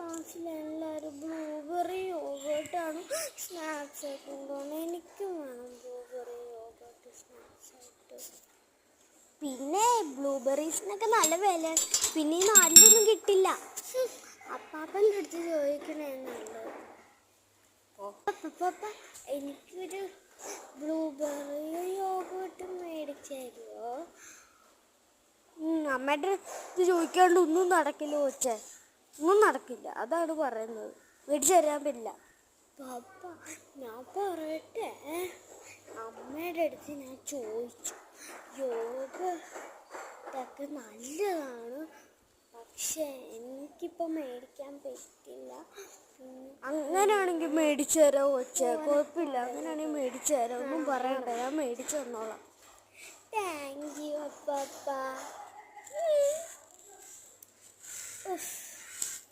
ക്ലാസ്സിലെല്ലാവരും blueberry യോഗട്ടാണ് snacks ആയിട്ട് കൊണ്ടുപോകണം. എനിക്കും വേണം ബ്ലൂബെറി യോഗട്ട് സ്നാക്സ് ആയിട്ട്. പിന്നെ ബ്ലൂബെറീസിനൊക്കെ നല്ല വിലയാണ്. പിന്നെ ഈ നാട്ടിലൊന്നും കിട്ടില്ല. അപ്പാപ്പൻ്റെ അടുത്ത് ചോദിക്കണേ നല്ലത്. പപ്പ എനിക്കൊരു ബ്ലൂബെറി യോഗട്ട് മേടിച്ചു തരുമോ? അമ്മയുടെ അടുത്ത് ചോദിക്കാണ്ട് ഒന്നും നടക്കില്ല കൊച്ചേ, ഒന്നും നടക്കില്ല. അതാണ് പറയുന്നത്. മേടിച്ചു തരാൻ പറ്റില്ല. പപ്പ ഞാൻ പറയട്ടെ, അമ്മയുടെ അടുത്ത് ഞാൻ ചോദിച്ചു, യോഗ ഇതൊക്കെ നല്ലതാണ്, പക്ഷെ എനിക്കിപ്പോൾ മേടിക്കാൻ പറ്റില്ല. അങ്ങനെയാണെങ്കിൽ മേടിച്ചു തരാം കൊച്ചേ, കുഴപ്പമില്ല. അങ്ങനെയാണെങ്കിൽ മേടിച്ചു തരാം, ഒന്നും പറയണ്ട, ഞാൻ മേടിച്ചു തന്നോളാം. Thank you അപ്പാപ്പ.